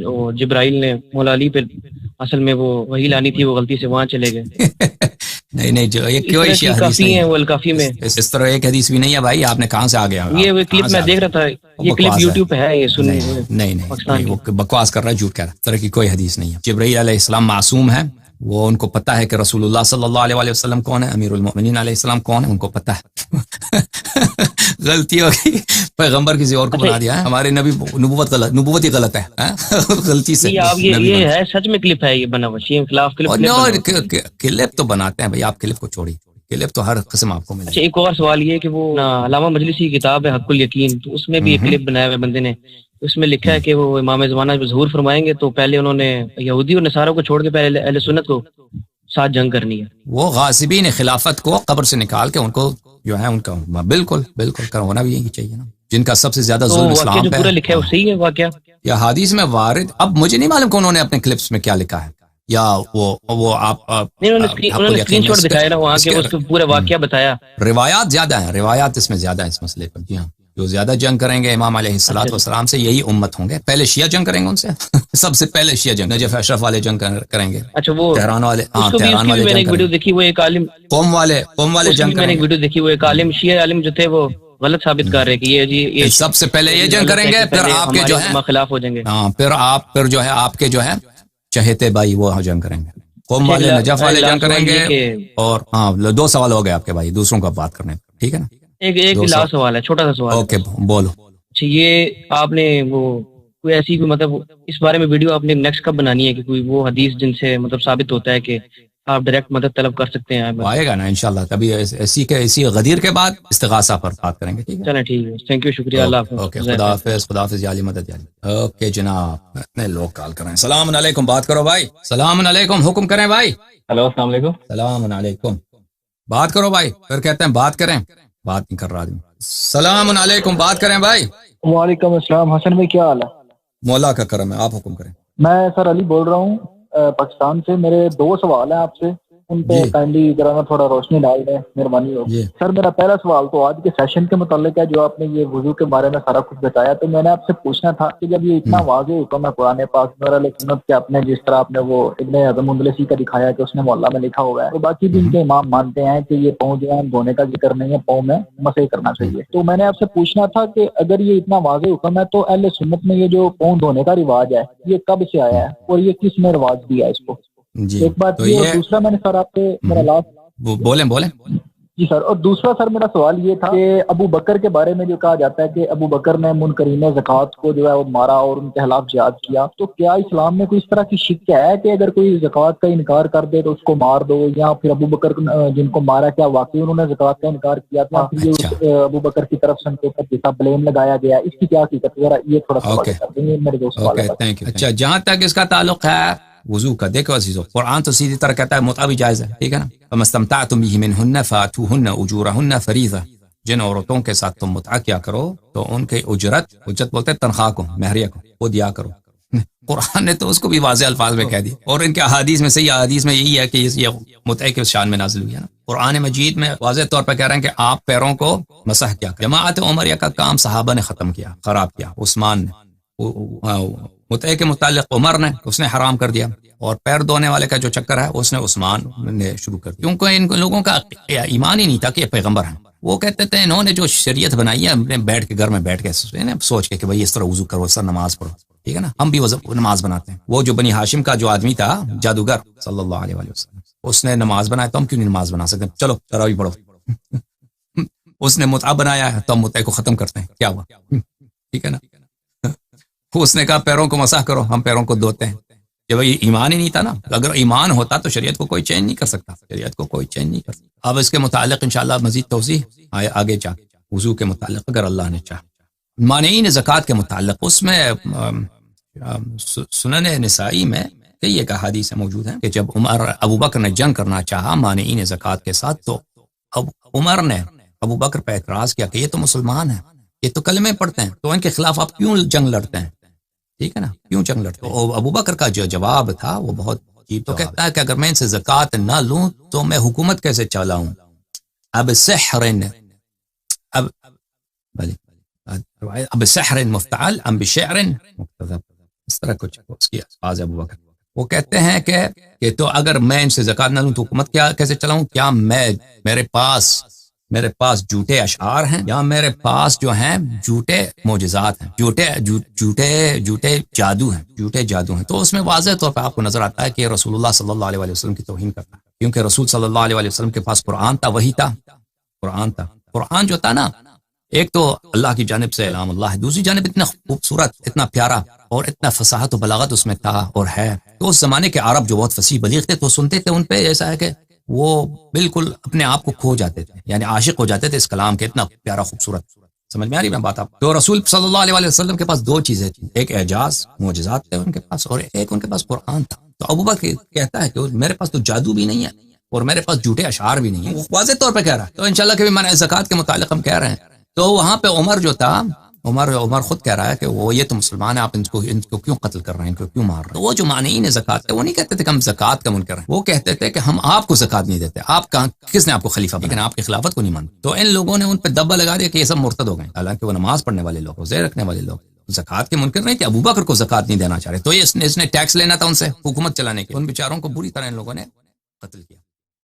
وہ جبرائیل نے مولا علی پہ اصل میں وہ وہی لانی تھی، وہ غلطی سے وہاں چلے گئے. نہیں جو یہ کوئی حدیث کافی ہیں وہ الکافی میں اس طرح ایک حدیث بھی نہیں ہے بھائی. آپ نے کہاں سے آ گیا؟ یہ کلپ میں دیکھ رہا تھا، یہ کلپ یوٹیوب پہ ہے. یہ سن نہیں وہ بکواس کر رہا ہے، جھوٹ کہہ رہا ہے. اس طرح کی کوئی حدیث نہیں ہے. جبرائیل علیہ السلام معصوم ہے، وہ ان کو پتہ ہے کہ رسول اللہ صلی اللہ علیہ وسلم کون ہے، امیر المؤمنین علیہ السلام کون ہے، ان کو پتہ ہے. غلطی ہو گئی، پیغمبر کسی اور کو بنا دیا ہے. ہمارے نبی نبوت ہی غلط ہے غلطی سے. یہ ہے سچ میں کلپ ہے، یہ بنا ہوا یہ خلاف کلپ تو بناتے ہیں بھائی. آپ کلپ کو چھوڑی، کلپ تو ہر قسم آپ کو ملے. اچھا ایک اور سوال یہ کہ وہ علامہ مجلسی کی کتاب ہے حق الیقین، تو اس میں بھی ایک کلپ بنایا ہوا بندے نے. اس میں لکھا ہے کہ وہ امام زمانہ جب ظہور فرمائیں گے تو پہلے انہوں نے یہودی اور نصاروں کو چھوڑ کے پہلے اہل سنت کو ساتھ جنگ کرنی ہے. وہ غاصبین خلافت کو قبر سے نکال کے ان کو جو ہے ان کا بالکل ہونا بھی یہی چاہیے نا، جن کا سب سے زیادہ ظلم اسلام جو پہ پورا لکھا ہے وہ صحیح ہے واقعہ یا حدیث میں وارد. اب مجھے نہیں معلوم کہ انہوں نے اپنے کلپس میں کیا لکھا ہے، یا وہ آپ انہوں نے اسکرین شاٹ دکھایا نا وہاں کے، وہ پورا واقعہ بتایا. روایات زیادہ ہیں، روایات اس میں زیادہ ہیں اس مسئلے پر. جی ہاں، جو زیادہ جنگ کریں گے امام علیہ الصلوۃ والسلام سے یہی امت ہوں گے. پہلے شیعہ جنگ کریں گے ان سے سب سے پہلے شیعہ جنگ، نجف اشرف والے جنگ کریں گے. اچھا وہ تہران والے تہران والے جنگ کریں گے. دیکھی وہ ایک عالم قوم والے جنگ کریں گے. میں نے ایک ویڈیو دیکھی، وہ ایک عالم شیعہ عالم جو تھے وہ غلط ثابت کر رہے کہ یہ سب سے پہلے یہ جنگ کریں گے، پھر آپ کے جو ہے خلاف ہو جائیں گے. ہاں پھر جو ہے آپ کے جو ہے چہتے بھائی وہ جنگ کریں گے. قوم والے نجف والے جنگ کریں گے. اور ہاں 2 سوال ہو گئے آپ کے بھائی، دوسروں کا بات کرنے، ٹھیک ہے نا. ایک لاسٹ سوال ہے، چھوٹا سا سوال. اوکے بولو. اچھا یہ آپ نے وہ کوئی ایسی کوئی مطلب اس بارے میں ویڈیو آپ نے نیکسٹ کب بنانی ہے کہ کوئی وہ حدیث جن سے مطلب ثابت ہوتا ہے کہ آپ ڈائریکٹ مدد طلب کر سکتے ہیں؟ آئے گا نا انشاءاللہ کبھی اسی غدیر کے بعد استغاثہ پر بات کریں گے. ٹھیک ہے چلیں ٹھیک ہے، تھینک یو، شکریہ، اللہ حافظ. اوکے خدا حافظ جعلی مدد جعلی. اوکے جناب اتنے لوگ کال کر رہے ہیں. السلام علیکم، بات کرو بھائی. السلام علیکم، حکم کریں بھائی. ہلو السلام علیکم. السلام علیکم، بات کرو بھائی. پھر کہتے ہیں بات کریں، بات نہیں کر رہا آدمی. السلام علیکم، بات کریں بھائی. وعلیکم السلام. حسن بھائی کیا حال ہے؟ مولا کا کرم ہے، آپ حکم کریں. میں سر علی بول رہا ہوں پاکستان سے. میرے 2 سوال ہیں آپ سے، ان پہ کائنڈلی ذرا تھوڑا روشنی ڈال دیں، مہربانی ہوگی. سر میرا پہلا سوال تو آج کے سیشن کے متعلق ہے، جو آپ نے یہ وضو کے بارے میں سارا کچھ بتایا. تو میں نے آپ سے پوچھنا تھا کہ جب یہ اتنا واضح حکم ہے قرآن پاک علیہ سنت کے، آپ نے جس طرح آپ نے وہ ابن اعظم اندلسی کا دکھایا کہ اس نے محلہ میں لکھا ہوا ہے، تو باقی بھی ان کے امام مانتے ہیں کہ یہ پاؤں جو ہے دھونے کا ذکر نہیں ہے، پاؤں میں مسح کرنا چاہیے. تو میں نے آپ سے پوچھنا تھا کہ اگر یہ اتنا واضح حکم ہے تو اہل سنت میں یہ جو پاؤں دھونے کا رواج ہے یہ کب سے آیا ہے اور یہ کس نے رواج دیا ہے اس کو؟ ایک بات یہ. اور دوسرا میں نے سر آپ سے میرا لاسٹ بولیں جی سر. اور دوسرا سر میرا سوال یہ تھا کہ ابو بکر کے بارے میں جو کہا جاتا ہے کہ ابو بکر نے منکرین زکوٰۃ کو جو ہے وہ مارا اور ان کے خلاف جہاد کیا، تو کیا اسلام میں کوئی اس طرح کی شک ہے کہ اگر کوئی زکوٰۃ کا انکار کر دے تو اس کو مار دو، یا پھر ابو بکر جن کو مارا کیا واقعی انہوں نے زکوٰۃ کا انکار کیا تھا؟ ابو بکر کی طرف سے ان کے اوپر جیسا بلیم لگایا گیا، اس کی کیا حقیقت؟ ذرا یہ تھوڑا سا کر دیں گے میرے دوست. اچھا جہاں تک اس کا تعلق ہے وضو کا، دیکھو عزیزو قرآن تو سیدھی طرح کہتا ہے متعہ بھی جائز ہے، ٹھیک ہے نا. فَمَا اسْتَمْتَعْتُمْ بِهِ مِنْهُنَّ فَآتُوهُنَّ أُجُورَهُنَّ فَرِيضَةً. جن عورتوں کے ساتھ تم متعہ کیا کرو تو ان کے اجرت بولتے ہیں تنخواہ کو، مہریہ کو، وہ دیا کرو. قرآن نے تو اس کو بھی واضح الفاظ میں کہہ دیا، اور ان کے احادیث میں صحیح احادیث میں یہی ہے کہ یہ متعہ کے شان میں نازل ہوئی ہے نا. قرآن مجید میں واضح طور پہ کہہ رہے ہیں کہ آپ پیروں کو مسح کیا. جماعت عمریہ کا کام صحابہ نے ختم کیا، خراب کیا. عثمان نے متعہ کے متعلق عمر نے اس نے حرام کر دیا، اور پیر دھونے والے کا جو چکر ہے اس نے عثمان نے شروع کر دیا، کیونکہ ان لوگوں کا ایمان ہی نہیں تھا کہ یہ پیغمبر ہیں. وہ کہتے تھے انہوں نے جو شریعت بنائی ہے اپنے بیٹھ کے گھر میں بیٹھ کے سوچ کے کہ بھائی اس طرح وضو کرو، اس طرح نماز پڑھو، ٹھیک ہے نا. ہم بھی نماز بناتے ہیں. وہ جو بنی ہاشم کا جو آدمی تھا جادوگر صلی اللہ علیہ وسلم، اس نے نماز بنایا، تو ہم کیوں نہیں نماز بنا سکتے؟ چلو تراویح پڑھو. اس نے متعہ بنایا ہے تو ہم متعہ کو ختم کرتے ہیں، کیا ہوا؟ ٹھیک ہے نا. اس نے کہا پیروں کو مسح کرو، ہم پیروں کو دھوتے ہیں. جب یہ ایمان ہی نہیں تھا نا. اگر ایمان ہوتا تو شریعت کو کوئی چینج نہیں کر سکتا، شریعت کو کوئی چینج نہیں کر سکتا. اب اس کے متعلق انشاءاللہ مزید توضیح آگے جا وضو کے متعلق اگر اللہ نے چاہا. مانعین زکوٰۃ کے متعلق اس میں سنن نسائی میں کئی ایک احادیث موجود ہیں کہ جب ابو بکر نے جنگ کرنا چاہا مانعین زکوٰۃ کے ساتھ، تو عمر نے ابو بکر پہ اعتراض کیا کہ یہ تو مسلمان ہیں، یہ تو کلمے پڑھتے ہیں، تو ان کے خلاف آپ کیوں جنگ لڑتے ہیں؟ ٹھیک ہے نا، کیوں جنگ لڑتے ہیں؟ ابو بکر کا جو جواب تھا وہ بہت عجیب. تو کہتا ہے کہ اگر میں ان سے زکوٰۃ نہ لوں تو میں حکومت کیسے چلاؤں؟ اب سحر مفتعل ام بشعر مکتسب. اس طرح کچھ اس کی الفاظ ابو بکر. وہ کہتے ہیں کہ تو اگر میں ان سے زکوٰۃ نہ لوں تو حکومت کیا کیسے چلاؤں؟ کیا میرے پاس جھوٹے اشعار ہیں یا میرے پاس جو ہیں جھوٹے معجزات ہیں، جھوٹے جادو ہیں. تو اس میں واضح طور پہ آپ کو نظر آتا ہے کہ رسول اللہ صلی اللہ علیہ وسلم کی توہین کرتا ہے، کیونکہ رسول صلی اللہ علیہ وسلم کے پاس قرآن تھا، وہی تھا. قرآن جو تھا نا، ایک تو اللہ کی جانب سے کلام اللہ ہے، دوسری جانب اتنا خوبصورت، اتنا پیارا اور اتنا فصاحت و بلاغت اس میں تھا اور ہے. تو اس زمانے کے عرب جو بہت فصیح بلیغ تھے تو سنتے تھے ان پہ، ایسا ہے کہ وہ بالکل اپنے آپ کو کھو جاتے تھے، یعنی عاشق ہو جاتے تھے اس کلام کے، اتنا پیارا خوبصورت. سمجھ میں آ رہی ہے بات آپ؟ تو رسول صلی اللہ علیہ وسلم کے پاس دو چیزیں تھیں، ایک اعجاز معجزات تھے ان کے پاس، اور ایک ان کے پاس قرآن تھا. تو ابو بکر کہتا ہے کہ میرے پاس تو جادو بھی نہیں ہے اور میرے پاس جھوٹے اشعار بھی نہیں ہیں. واضح طور پہ کہہ رہا ہے. تو انشاءاللہ کہ معنی زکوٰۃ کے متعلق ہم کہہ رہے ہیں. تو وہاں پہ عمر جو تھا، عمر خود کہہ رہا ہے کہ وہ یہ تو مسلمان ہیں، آپ ان کو کیوں قتل کر رہے ہیں، ان کو کیوں مار رہے ہیں؟ تو وہ جو مانعین زکوٰۃ تھے وہ نہیں کہتے تھے کہ ہم زکوٰۃ کا منکر ہیں، وہ کہتے تھے کہ ہم آپ کو زکوٰۃ نہیں دیتے. آپ کس نے آپ کو خلیفہ بنا؟ لیکن آپ کی خلافت کو نہیں مانتے. تو ان لوگوں نے ان پہ دبا لگا دیا کہ یہ سب مرتد ہو گئے، حالانکہ وہ نماز پڑھنے والے لوگ، روزے رکھنے والے لوگ، زکوٰۃ کے منکر نہیں تھے. ابو بکر کو زکوٰۃ نہیں دینا چاہ رہے، تو اس نے ٹیکس لینا تھا ان سے حکومت چلانے کے. ان بیچاروں کو بری طرح ان لوگوں نے قتل کیا.